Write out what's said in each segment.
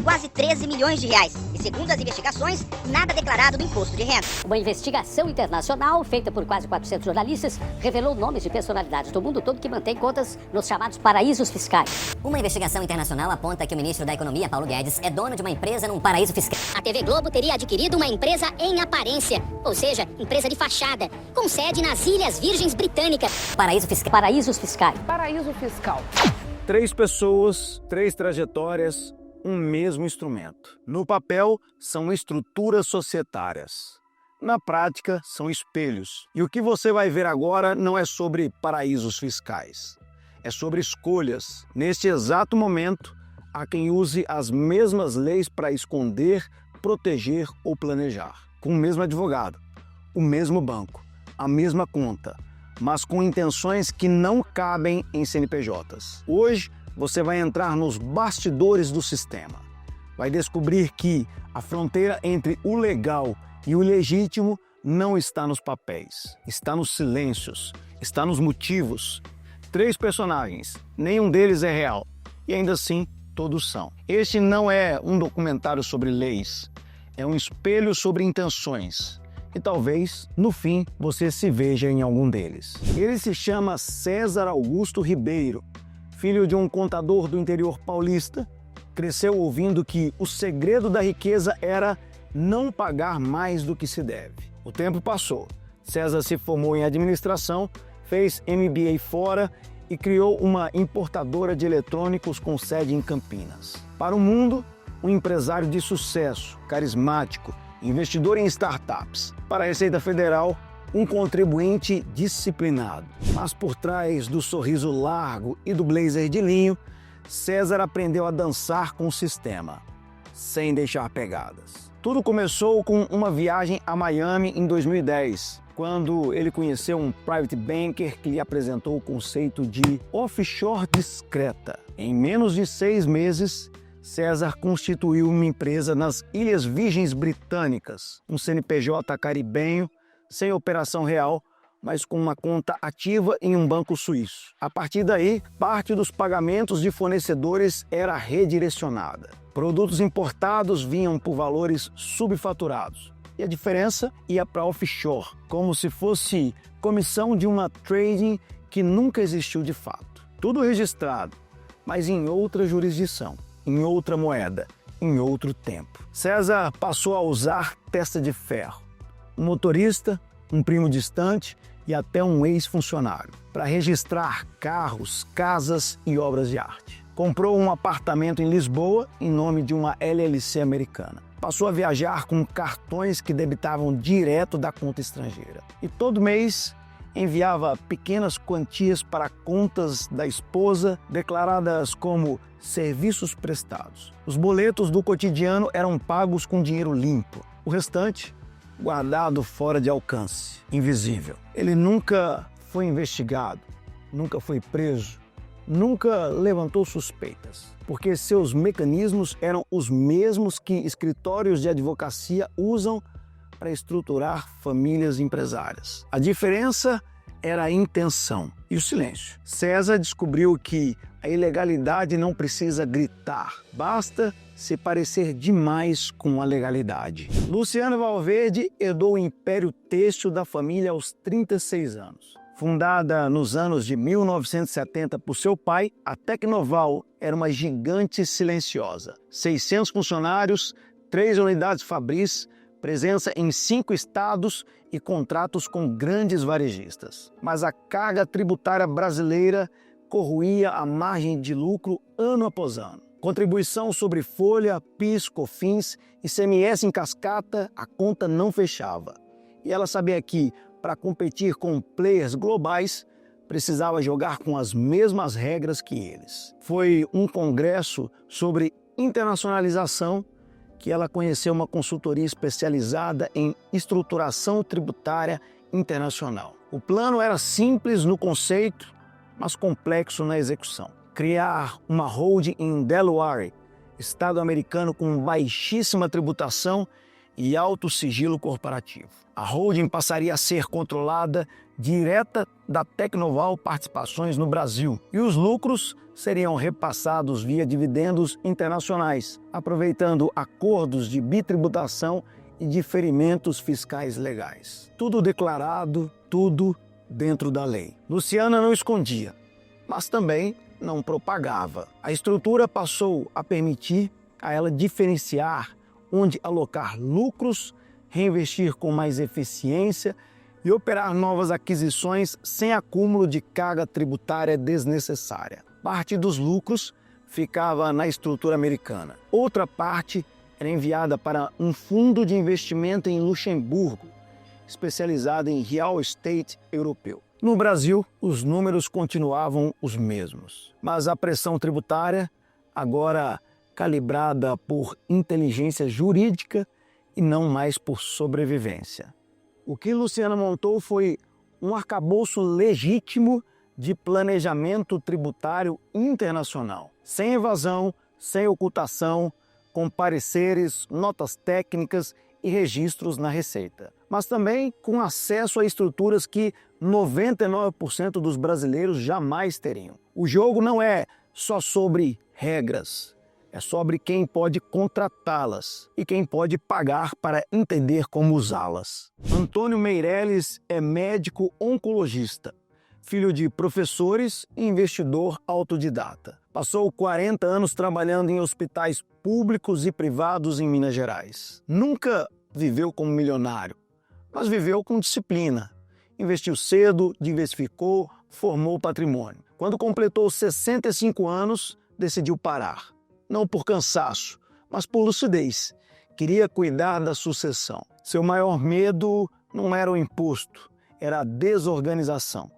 quase 13 milhões de reais. E segundo as investigações, nada declarado do imposto de renda. Uma investigação internacional feita por quase 400 jornalistas revelou nomes de personalidades do mundo todo que mantêm contas nos chamados paraísos fiscais. Uma investigação internacional aponta que o ministro da Economia, Paulo Guedes, é dono de uma empresa num paraíso fiscal. A TV Globo teria adquirido uma empresa em aparência, ou seja, empresa de fachada, com sede nas Ilhas Virgens Britânicas. Paraíso fiscal. Paraísos fiscais. Paraíso fiscal. 3 pessoas, 3 trajetórias, um mesmo instrumento. No papel, são estruturas societárias. Na prática, são espelhos. E o que você vai ver agora não é sobre paraísos fiscais. É sobre escolhas. Neste exato momento, há quem use as mesmas leis para esconder, proteger ou planejar. Com o mesmo advogado, o mesmo banco, a mesma conta, mas com intenções que não cabem em CNPJs. Hoje, você vai entrar nos bastidores do sistema. Vai descobrir que a fronteira entre o legal e o legítimo não está nos papéis, está nos silêncios, está nos motivos. 3 personagens, nenhum deles é real, e ainda assim todos são. Este não é um documentário sobre leis, é um espelho sobre intenções. E talvez, no fim, você se veja em algum deles. Ele se chama César Augusto Ribeiro, filho de um contador do interior paulista. Cresceu ouvindo que o segredo da riqueza era não pagar mais do que se deve. O tempo passou. César se formou em administração, fez MBA fora e criou uma importadora de eletrônicos com sede em Campinas. Para o mundo, um empresário de sucesso, carismático, investidor em startups. Para a Receita Federal, um contribuinte disciplinado. Mas por trás do sorriso largo e do blazer de linho, César aprendeu a dançar com o sistema, sem deixar pegadas. Tudo começou com uma viagem a Miami em 2010, quando ele conheceu um private banker que lhe apresentou o conceito de offshore discreta. Em menos de 6 meses, César constituiu uma empresa nas Ilhas Virgens Britânicas, um CNPJ caribenho, sem operação real, mas com uma conta ativa em um banco suíço. A partir daí, parte dos pagamentos de fornecedores era redirecionada. Produtos importados vinham por valores subfaturados. E a diferença ia para offshore, como se fosse comissão de uma trading que nunca existiu de fato. Tudo registrado, mas em outra jurisdição, em outra moeda, em outro tempo. César passou a usar testa de ferro, um motorista, um primo distante e até um ex-funcionário, para registrar carros, casas e obras de arte. Comprou um apartamento em Lisboa em nome de uma LLC americana. Passou a viajar com cartões que debitavam direto da conta estrangeira. E todo mês enviava pequenas quantias para contas da esposa, declaradas como serviços prestados. Os boletos do cotidiano eram pagos com dinheiro limpo. O restante, guardado fora de alcance, invisível. Ele nunca foi investigado, nunca foi preso, nunca levantou suspeitas, porque seus mecanismos eram os mesmos que escritórios de advocacia usam para estruturar famílias empresárias. A diferença era a intenção e o silêncio. César descobriu que a ilegalidade não precisa gritar, basta se parecer demais com a legalidade. Luciano Valverde herdou o império têxtil da família aos 36 anos. Fundada nos anos de 1970 por seu pai, a Tecnoval era uma gigante silenciosa. 600 funcionários, 3 unidades fabris, presença em 5 estados e contratos com grandes varejistas. Mas a carga tributária brasileira corroía a margem de lucro ano após ano. Contribuição sobre folha, PIS, COFINS, ICMS em cascata, a conta não fechava. E ela sabia que, para competir com players globais, precisava jogar com as mesmas regras que eles. Foi um congresso sobre internacionalização que ela conheceu uma consultoria especializada em estruturação tributária internacional. O plano era simples no conceito, mas complexo na execução. Criar uma holding em Delaware, estado americano com baixíssima tributação e alto sigilo corporativo. A holding passaria a ser controlada direta da Tecnoval Participações no Brasil, e os lucros seriam repassados via dividendos internacionais, aproveitando acordos de bitributação e diferimentos fiscais legais. Tudo declarado, tudo dentro da lei. Luciana não escondia, mas também não propagava. A estrutura passou a permitir a ela diferenciar onde alocar lucros, reinvestir com mais eficiência e operar novas aquisições sem acúmulo de carga tributária desnecessária. Parte dos lucros ficava na estrutura americana. Outra parte era enviada para um fundo de investimento em Luxemburgo, especializado em real estate europeu. No Brasil, os números continuavam os mesmos, mas a pressão tributária, agora calibrada por inteligência jurídica e não mais por sobrevivência. O que Luciana montou foi um arcabouço legítimo de planejamento tributário internacional, sem evasão, sem ocultação, com pareceres, notas técnicas e registros na Receita, mas também com acesso a estruturas que 99% dos brasileiros jamais teriam. O jogo não é só sobre regras, é sobre quem pode contratá-las e quem pode pagar para entender como usá-las. Antônio Meirelles é médico oncologista, filho de professores e investidor autodidata. Passou 40 anos trabalhando em hospitais públicos e privados em Minas Gerais. Nunca viveu como milionário, mas viveu com disciplina. Investiu cedo, diversificou, formou patrimônio. Quando completou 65 anos, decidiu parar. Não por cansaço, mas por lucidez. Queria cuidar da sucessão. Seu maior medo não era o imposto, era a desorganização.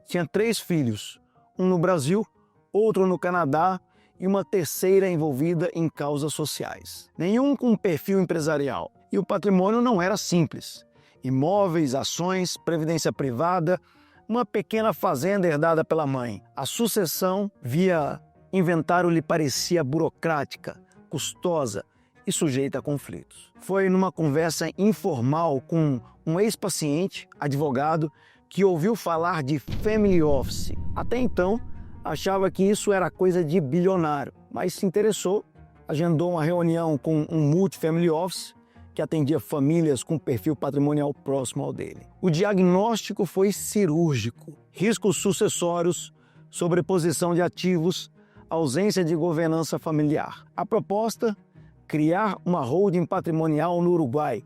Tinha 3 filhos, um no Brasil, outro no Canadá e uma terceira envolvida em causas sociais. Nenhum com perfil empresarial. E o patrimônio não era simples. Imóveis, ações, previdência privada, uma pequena fazenda herdada pela mãe. A sucessão via inventário lhe parecia burocrática, custosa e sujeita a conflitos. Foi numa conversa informal com um ex-paciente, advogado, que ouviu falar de family office. Até então, achava que isso era coisa de bilionário, mas se interessou, agendou uma reunião com um multifamily office que atendia famílias com perfil patrimonial próximo ao dele. O diagnóstico foi cirúrgico: riscos sucessórios, sobreposição de ativos, ausência de governança familiar. A proposta: criar uma holding patrimonial no Uruguai,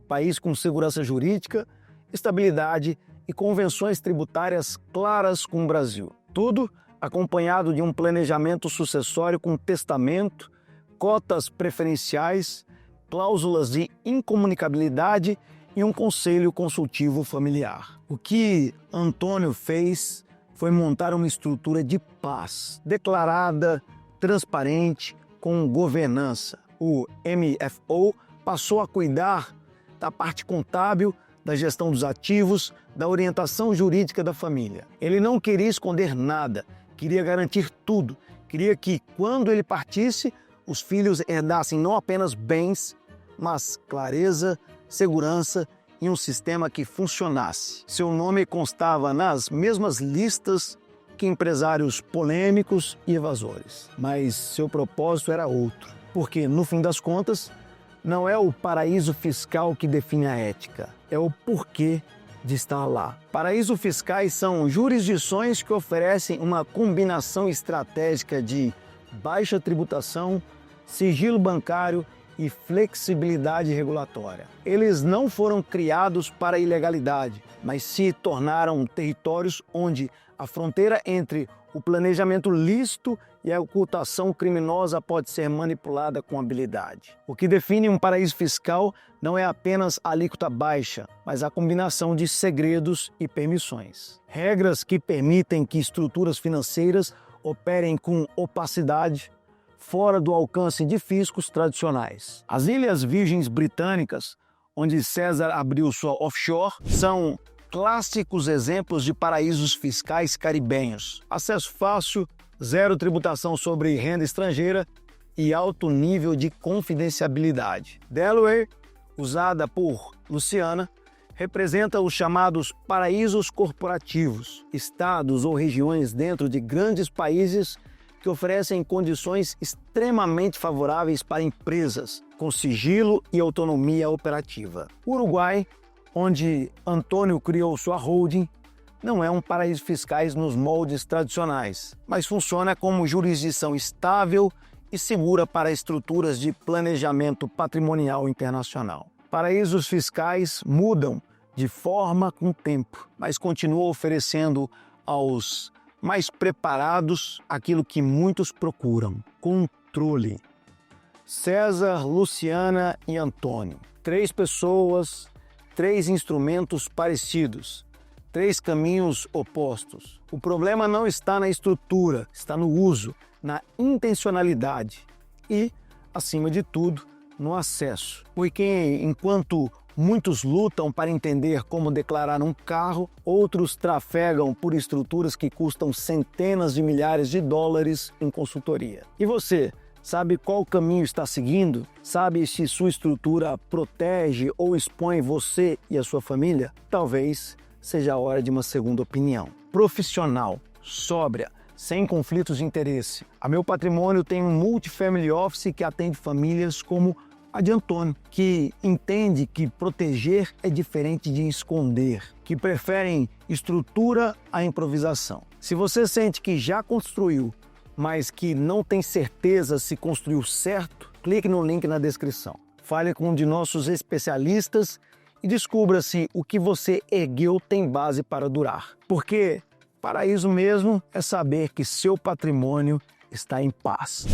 país com segurança jurídica, estabilidade e convenções tributárias claras com o Brasil. Tudo acompanhado de um planejamento sucessório com testamento, cotas preferenciais, cláusulas de incomunicabilidade e um conselho consultivo familiar. O que Antônio fez foi montar uma estrutura de paz, declarada, transparente, com governança. O MFO passou a cuidar da parte contábil, da gestão dos ativos, da orientação jurídica da família. Ele não queria esconder nada, queria garantir tudo. Queria que, quando ele partisse, os filhos herdassem não apenas bens, mas clareza, segurança e um sistema que funcionasse. Seu nome constava nas mesmas listas que empresários polêmicos e evasores. Mas seu propósito era outro, porque, no fim das contas, não é o paraíso fiscal que define a ética, é o porquê de estar lá. Paraísos fiscais são jurisdições que oferecem uma combinação estratégica de baixa tributação, sigilo bancário e flexibilidade regulatória. Eles não foram criados para a ilegalidade, mas se tornaram territórios onde a fronteira entre o planejamento lícito e a ocultação criminosa pode ser manipulada com habilidade. O que define um paraíso fiscal não é apenas a alíquota baixa, mas a combinação de segredos e permissões. Regras que permitem que estruturas financeiras operem com opacidade, fora do alcance de fiscos tradicionais. As Ilhas Virgens Britânicas, onde César abriu sua offshore, são clássicos exemplos de paraísos fiscais caribenhos. Acesso fácil, zero tributação sobre renda estrangeira e alto nível de confidencialidade. Delaware, usada por Luciana, representa os chamados paraísos corporativos, estados ou regiões dentro de grandes países que oferecem condições extremamente favoráveis para empresas, com sigilo e autonomia operativa. O Uruguai, onde Antônio criou sua holding, não é um paraíso fiscal nos moldes tradicionais, mas funciona como jurisdição estável e segura para estruturas de planejamento patrimonial internacional. Paraísos fiscais mudam de forma com o tempo, mas continuam oferecendo aos mais preparados aquilo que muitos procuram: controle. César, Luciana e Antônio. 3 pessoas, 3 instrumentos parecidos, 3 caminhos opostos. O problema não está na estrutura, está no uso, na intencionalidade e, acima de tudo, no acesso. Porque enquanto muitos lutam para entender como declarar um carro, outros trafegam por estruturas que custam centenas de milhares de dólares em consultoria. E você, sabe qual caminho está seguindo? Sabe se sua estrutura protege ou expõe você e a sua família? Talvez seja a hora de uma segunda opinião. Profissional, sóbria, sem conflitos de interesse. A Meu Patrimônio tem um multifamily office que atende famílias como a de Antônio, que entende que proteger é diferente de esconder, que preferem estrutura à improvisação. Se você sente que já construiu, mas que não tem certeza se construiu certo, clique no link na descrição. Fale com um de nossos especialistas e descubra se o que você ergueu tem base para durar. Porque paraíso mesmo é saber que seu patrimônio está em paz.